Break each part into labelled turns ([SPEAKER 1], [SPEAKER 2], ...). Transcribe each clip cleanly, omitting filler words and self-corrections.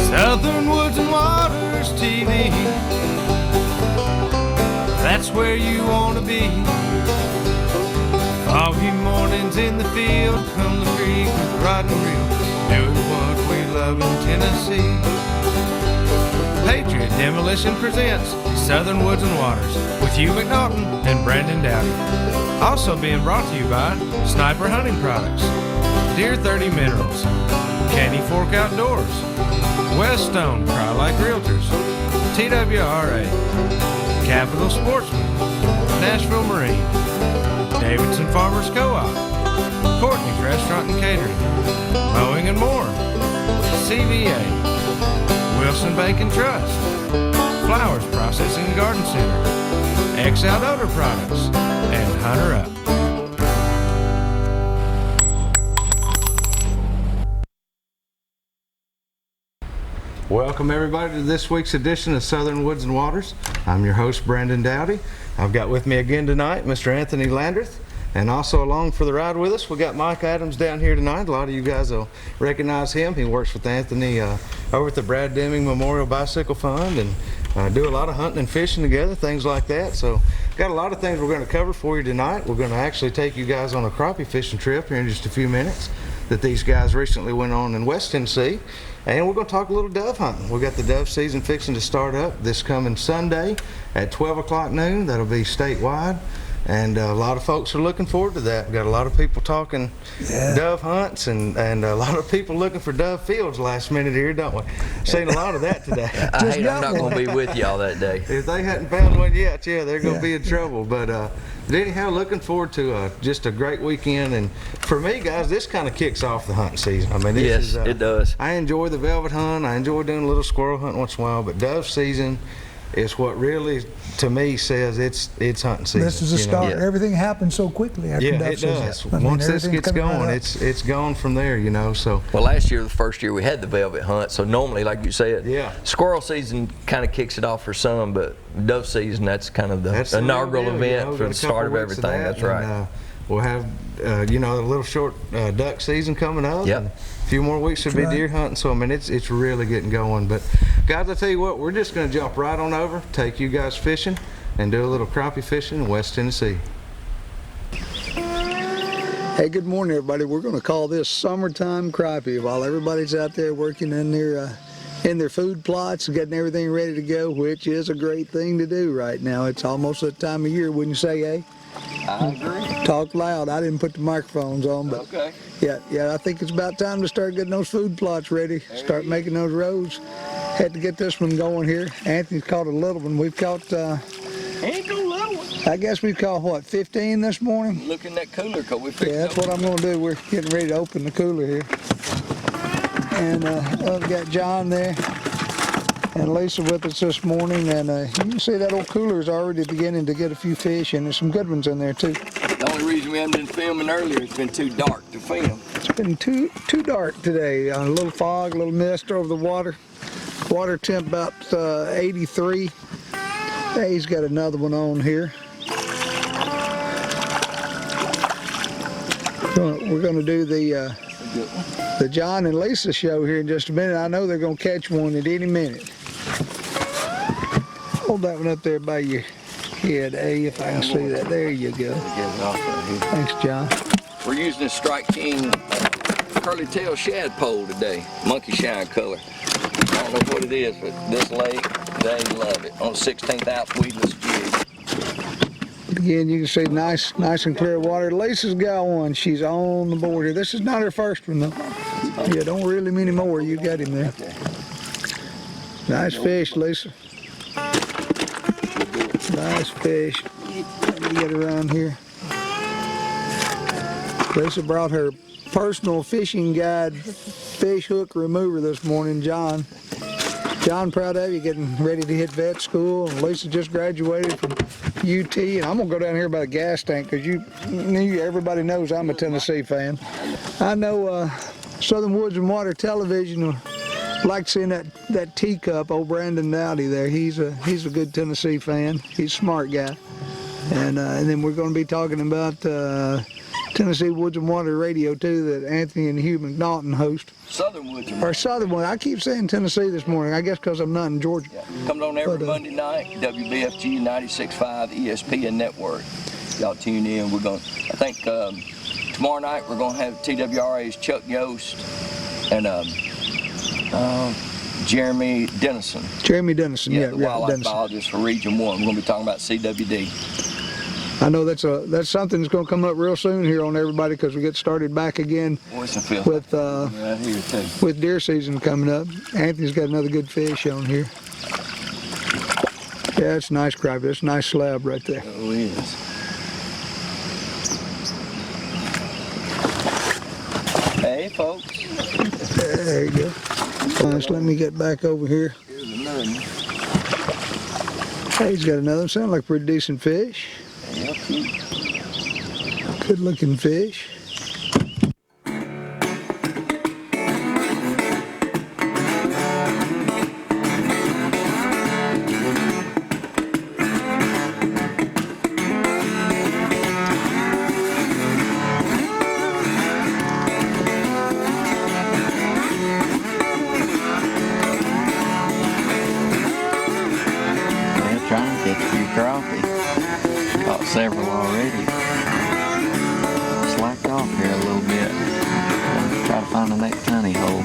[SPEAKER 1] Southern Woods and Waters TV. That's where you want to be. Foggy mornings in the field, from the creek with the rod and reel, doing what we love in Tennessee. Patriot Demolition presents Southern Woods and Waters with Hugh McNaughton and Brandon Dowdy. Also being brought to you by Sniper Hunting Products, Deer 30 Minerals, Canny Fork Outdoors, Weststone Cry-Like Realtors, TWRA, Capital Sportsman, Nashville Marine, Davidson Farmers Co-op, Courtney's Restaurant and Catering, Mowing and More, CVA, Wilson Bank and Trust, Flowers Processing and Garden Center, X Outdoor Products, and Hunter Up. Welcome everybody to this week's edition of Southern Woods and Waters. I'm your host Brandon Dowdy. I've got with me again tonight Mr. Anthony Landreth, and also along for the ride with us we got Mike Adams down here tonight. A lot of you guys will recognize him. He works with Anthony over at the Brad Deming Memorial Bicycle Fund and do a lot of hunting and fishing together, things like that. So got a lot of things we're going to cover for you tonight. We're going to actually take you guys on a crappie fishing trip here in just a few minutes that these guys recently went on in West Tennessee. And we're going to talk a little dove hunting. We've got the dove season fixing to start up this coming Sunday at 12 o'clock noon. That'll be statewide. And a lot of folks are looking forward to that. We've got a lot of people talking dove hunts and a lot of people looking for dove fields last minute here, don't we? Seen a lot of that today.
[SPEAKER 2] I'm not going to be with y'all that day.
[SPEAKER 1] If they hadn't found one yet, yeah, they're going to be in trouble. But anyhow, looking forward to just a great weekend. And for me, guys, this kind of kicks off the hunting season. I mean, this
[SPEAKER 2] it does.
[SPEAKER 1] I enjoy the velvet hunt. I enjoy doing a little squirrel hunt once in a while, but dove season is what really, to me, says it's hunting season.
[SPEAKER 3] This is the start. Yeah. Everything happens so quickly after dove season.
[SPEAKER 1] Yeah, it does. Once this gets going, it's gone from there, you know. So.
[SPEAKER 2] Well, last year, the first year, we had the velvet hunt. So normally, like you said, squirrel season kind of kicks it off for some, but dove season, that's kind of the inaugural event for the start of everything. That's right.
[SPEAKER 1] We'll have, a little short duck season coming up.
[SPEAKER 2] Yep.
[SPEAKER 1] A few more weeks should be deer hunting. So, I mean, it's really getting going. But, guys, I tell you what, we're just going to jump right on over, take you guys fishing, and do a little crappie fishing in West Tennessee.
[SPEAKER 3] Hey, good morning, everybody. We're going to call this summertime crappie while everybody's out there working in their food plots and getting everything ready to go, which is a great thing to do right now. It's almost that time of year, wouldn't you say, eh?
[SPEAKER 2] I agree.
[SPEAKER 3] Talk loud. I didn't put the microphones on, but
[SPEAKER 2] okay.
[SPEAKER 3] Yeah, I think it's about time to start getting those food plots ready. Start making those roads. Had to get this one going here. Anthony's caught a little one. We've caught
[SPEAKER 2] Ain't no little one.
[SPEAKER 3] I guess we've caught what, 15 this morning?
[SPEAKER 2] Look in that cooler, cause we fixed
[SPEAKER 3] that's what I'm going to do. We're getting ready to open the cooler here. And I've got John there and Lisa with us this morning, and you can see that old cooler is already beginning to get a few fish, and there's some good ones in there too.
[SPEAKER 2] The only reason we haven't been filming earlier, it's been too dark to film.
[SPEAKER 3] It's been too dark today. A little fog, a little mist over the water. Water temp about 83. Hey, he's got another one on here. We're going to do the John and Lisa show here in just a minute. I know they're going to catch one at any minute. Hold that one up there by your head, if I can see that. There you go. Thanks, John.
[SPEAKER 2] We're using a Strike King curly tail shad pole today, monkey shine color. I don't know what it is, but this lake, they love it. On 16th ounce weedless jig.
[SPEAKER 3] Again, you can see nice and clear water. Lisa's got one. She's on the board here. This is not her first one, though. Yeah, don't reel him anymore. You got him there. Nice fish, Lisa. Nice fish. Let me get around here. Lisa brought her personal fishing guide fish hook remover this morning, John. John, proud of you, getting ready to hit vet school. And Lisa just graduated from UT, and I'm gonna go down here by the gas tank because everybody knows I'm a Tennessee fan. I know Southern Woods and Water Television like seeing that teacup, old Brandon Dowdy there. He's a good Tennessee fan. He's a smart guy. And then we're going to be talking about Tennessee Woods and Water Radio too that Anthony and Hugh McNaughton host.
[SPEAKER 2] Southern Woods.
[SPEAKER 3] Or Southern Woods. I keep saying Tennessee this morning. I guess because I'm not in Georgia.
[SPEAKER 2] Yeah. Comes on every Monday night. WBFG 96.5 ESPN Network. Y'all tune in. We're going. I think tomorrow night we're going to have TWRA's Chuck Yost and Jeremy Dennison.
[SPEAKER 3] Jeremy Dennison,
[SPEAKER 2] the wildlife biologist for Region 1. We're going to be talking about CWD.
[SPEAKER 3] I know that's something that's going to come up real soon here on everybody because we get started back again with deer season coming up. Anthony's got another good fish on here. Yeah, it's nice crappie. That's a nice slab right there.
[SPEAKER 2] Oh, it is. Hey, folks.
[SPEAKER 3] There you go. Nice. Let me get back over here.
[SPEAKER 2] Here's another one.
[SPEAKER 3] Hey, he's got another one. Sound like a pretty decent fish.
[SPEAKER 2] Yeah, cute.
[SPEAKER 3] Good looking fish.
[SPEAKER 2] Trying to catch a few crappie. Caught several already. Slacked off here a little bit. Try to find the next honey hole.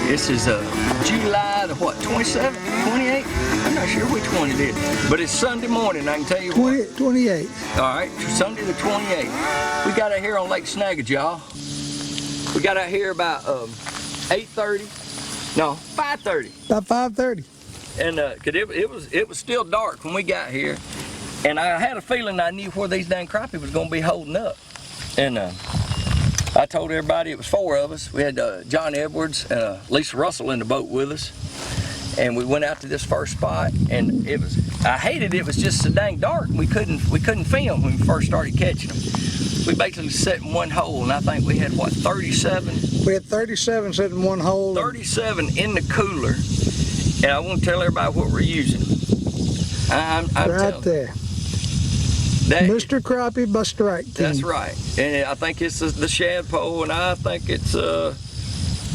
[SPEAKER 2] This is July the what, 27th, 28th? I'm not sure which one it is, but it's Sunday morning, I can tell you what.
[SPEAKER 3] 28.
[SPEAKER 2] All right, Sunday the 28th. We got out here on Lake Snagga, y'all. We got out here about 8:30, no, 5:30.
[SPEAKER 3] About 5:30.
[SPEAKER 2] And cause it was still dark when we got here, and I had a feeling I knew where these dang crappie was gonna be holding up. And I told everybody it was 4 of us. We had John Edwards and Lisa Russell in the boat with us. And we went out to this first spot, and I hated it was just so dang dark. We couldn't film when we first started catching them. We basically set in one hole, and I think we had what, 37?
[SPEAKER 3] We had 37 sitting in one hole.
[SPEAKER 2] 37 in the cooler, and I want to tell everybody what we're using. I'm
[SPEAKER 3] right there. Mr. Crappie by Strike King.
[SPEAKER 2] That's right, and I think it's the shad pole, and I think it's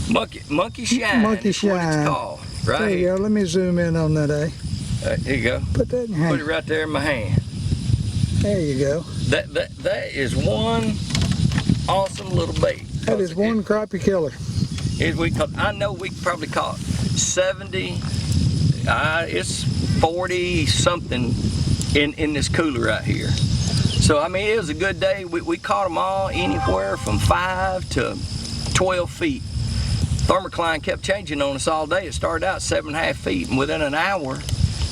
[SPEAKER 2] Monkey Shine.
[SPEAKER 3] Monkey Shine.
[SPEAKER 2] What it's called. Right
[SPEAKER 3] there you
[SPEAKER 2] here.
[SPEAKER 3] Go. Let me zoom in on that, eh?
[SPEAKER 2] Here you go.
[SPEAKER 3] Put that in your hand.
[SPEAKER 2] Put it right there in my hand.
[SPEAKER 3] There you go.
[SPEAKER 2] That is one awesome little bait.
[SPEAKER 3] That is one crappie killer.
[SPEAKER 2] I know we probably caught 70. It's 40 something in this cooler right here. So I mean, it was a good day. We caught them all anywhere from 5 to 12 feet. Thermocline kept changing on us all day. It started out 7.5 feet, and within an hour,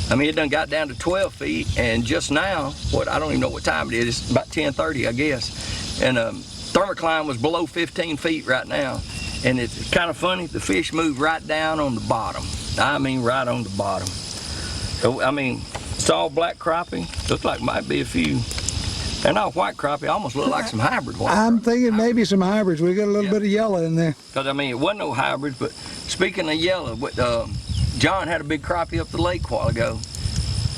[SPEAKER 2] I mean, it done got down to 12 feet, and just now, I don't even know what time it is. It's about 10:30, I guess. And thermocline was below 15 feet right now. And it's kind of funny, the fish moved right down on the bottom. I mean, right on the bottom. So, I mean, it's all black crappie. Looks like might be a few. They're not white crappie, almost look like some hybrid white
[SPEAKER 3] I'm
[SPEAKER 2] crappie.
[SPEAKER 3] thinking maybe some hybrids. We got a little bit of yellow in there.
[SPEAKER 2] Because, I mean, it wasn't no hybrids, but speaking of yellow, John had a big crappie up the lake a while ago.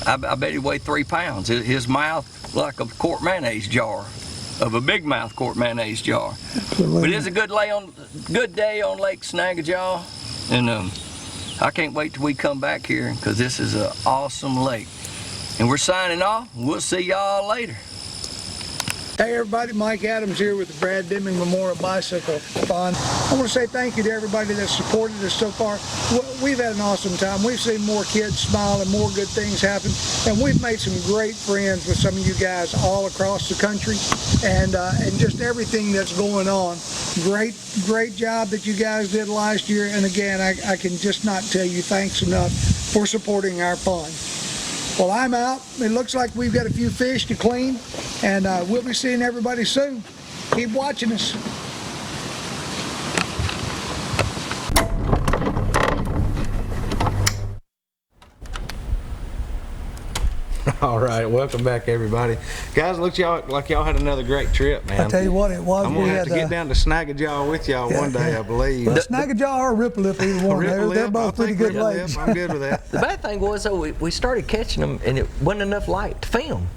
[SPEAKER 2] I bet he weighed 3 pounds. His mouth like a quart mayonnaise jar, of a big mouth quart mayonnaise jar.
[SPEAKER 3] Absolutely.
[SPEAKER 2] But it's a good day on Lake Snagga, y'all. And I can't wait till we come back here, because this is an awesome lake. And we're signing off. We'll see y'all later.
[SPEAKER 3] Hey everybody, Mike Adams here with the Brad Deming Memorial Bicycle Fund. I want to say thank you to everybody that's supported us so far. We've had an awesome time. We've seen more kids smile and more good things happen, and we've made some great friends with some of you guys all across the country, and just everything that's going on. Great job that you guys did last year, and again, I can just not tell you thanks enough for supporting our fund. Well, I'm out. It looks like we've got a few fish to clean, and we'll be seeing everybody soon. Keep watching us.
[SPEAKER 1] All right, welcome back, everybody. Guys, looks like y'all had another great trip, man.
[SPEAKER 3] I tell you what, it was.
[SPEAKER 1] I'm gonna have to get down to Snagajaw with y'all one day, I believe.
[SPEAKER 3] Well, Snagajaw or Ripple Lip, either one. They're both pretty good lakes.
[SPEAKER 1] I'm good with that.
[SPEAKER 2] The bad thing was, though, we started catching them, and it wasn't enough light to film.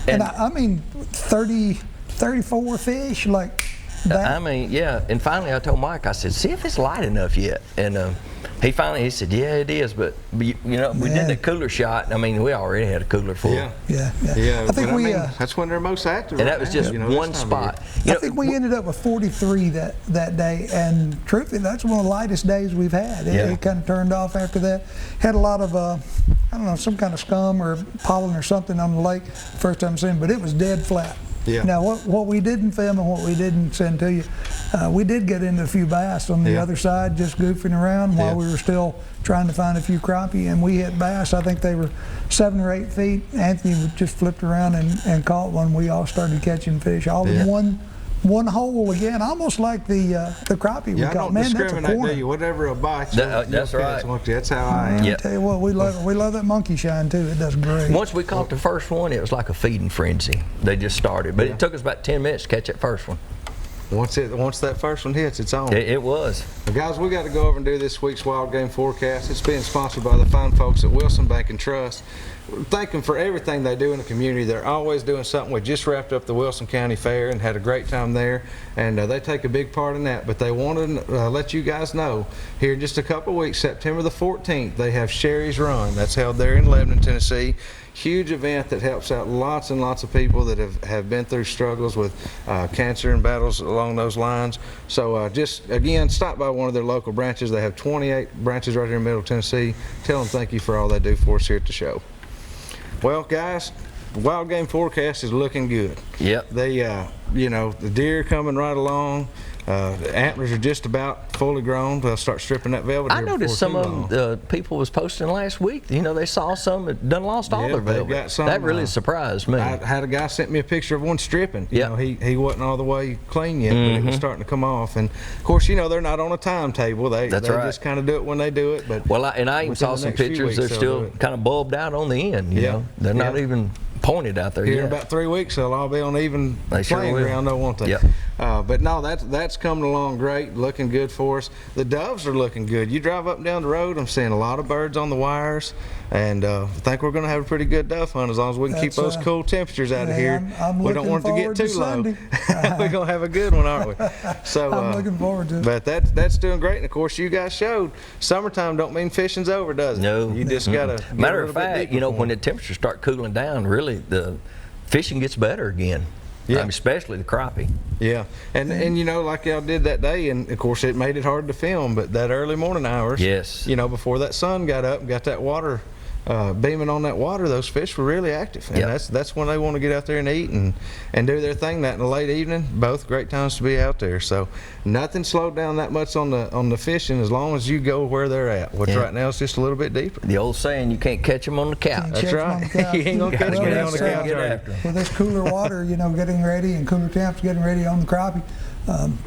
[SPEAKER 3] And I mean, 30, 34 fish, like that.
[SPEAKER 2] I mean, yeah. And finally, I told Mike, I said, see if it's light enough yet. And he said, yeah, it is. But you know, we did the cooler shot. I mean, we already had a cooler full.
[SPEAKER 1] Yeah.
[SPEAKER 3] I think
[SPEAKER 1] that's when they're most active.
[SPEAKER 2] And that was just one spot.
[SPEAKER 3] I think we ended up with 43 that day, and truthfully, that's one of the lightest days we've had. It kind of turned off after that. Had a lot of I don't know, some kind of scum or pollen or something on the lake. First time seeing, but it was dead flat.
[SPEAKER 1] Yeah.
[SPEAKER 3] Now, what we didn't film and what we didn't send to you, we did get into a few bass on the other side, just goofing around while we were still trying to find a few crappie, and we hit bass. I think they were 7 or 8 feet. Anthony just flipped around and caught one. We all started catching fish, all in one hole again, almost like the crappie we caught.
[SPEAKER 1] I don't discriminate, do you? Whatever a bite,
[SPEAKER 2] that's right.
[SPEAKER 1] That's how I am.
[SPEAKER 3] I tell you what, we love that monkey shine too. It does great.
[SPEAKER 2] Once we caught the first one, it was like a feeding frenzy. They just started, but it took us about 10 minutes to catch that first one.
[SPEAKER 1] Once that first one hits, it's on.
[SPEAKER 2] It was.
[SPEAKER 1] Well, guys, we got to go over and do this week's wild game forecast. It's being sponsored by the fine folks at Wilson Bank and Trust. Thank them for everything they do in the community. They're always doing something. We just wrapped up the Wilson County Fair and had a great time there, and they take a big part in that. But they wanted to let you guys know here in just a couple of weeks, September the 14th, they have Sherry's Run. That's held there in Lebanon, Tennessee. Huge event that helps out lots and lots of people that have been through struggles with cancer and battles along those lines. So just, again, stop by one of their local branches. They have 28 branches right here in Middle Tennessee. Tell them thank you for all they do for us here at the show. Well, guys, the wild game forecast is looking good. Yep. They, the deer coming right along. The antlers are just about fully grown. They'll start stripping that velvet.
[SPEAKER 2] I noticed some of them, people was posting last week. You know, they saw some that done lost all their velvet. Got some, that really surprised me.
[SPEAKER 1] I had a guy sent me a picture of one stripping. You know, he wasn't all the way clean yet, but it was starting to come off. And of course, you know, they're not on a timetable. They just kind of do it when they do it. But
[SPEAKER 2] I even saw some pictures. They're still kind of bulbed out on the end. You know, they're not even pointed out there
[SPEAKER 1] here
[SPEAKER 2] yet.
[SPEAKER 1] In about 3 weeks, they'll all be on even playing ground, though, won't they?
[SPEAKER 2] Yep.
[SPEAKER 1] But no, that's coming along great, looking good for us. The doves are looking good. You drive up and down the road, I'm seeing a lot of birds on the wires, and I think we're going to have a pretty good dove hunt as long as we can keep those cool temperatures out of here.
[SPEAKER 3] We
[SPEAKER 1] don't want it to get too low. We're going to have a good one, aren't we? So
[SPEAKER 3] I'm looking forward to it.
[SPEAKER 1] But that's doing great, and of course you guys showed summertime don't mean fishing's over, does it?
[SPEAKER 2] No.
[SPEAKER 1] You just got to.
[SPEAKER 2] Matter of fact, you know, when the temperatures start cooling down, really the fishing gets better again. Yeah, especially the crappie. Yeah, and you know, like y'all did that day, and of course it made it hard to film, but that early morning hours, you know, before that sun got up and got that water beaming on that water, those fish were really active, and that's when they want to get out there and eat and do their thing. That in the late evening, both great times to be out there. So nothing slowed down that much on the fishing as long as you go where they're at, which right now is just a little bit deeper. The old saying, you can't catch them on the couch. That's right. You ain't gonna catch them on the couch.
[SPEAKER 3] With this cooler water, you know, getting ready, and cooler temps getting ready on the crappie.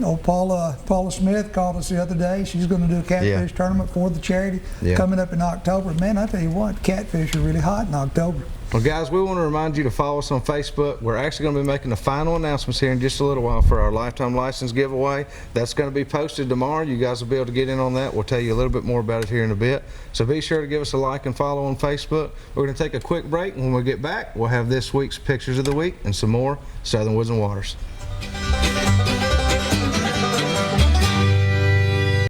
[SPEAKER 3] Old Paula Smith called us the other day. She's going to do a catfish tournament for the charity coming up in October. Man, I tell you what, catfish are really hot in October.
[SPEAKER 1] Well, guys, we want to remind you to follow us on Facebook. We're actually going to be making the final announcements here in just a little while for our lifetime license giveaway. That's going to be posted tomorrow. You guys will be able to get in on that. We'll tell you a little bit more about it here in a bit. So be sure to give us a like and follow on Facebook. We're going to take a quick break, and when we get back, we'll have this week's Pictures of the Week and some more Southern Woods and Waters.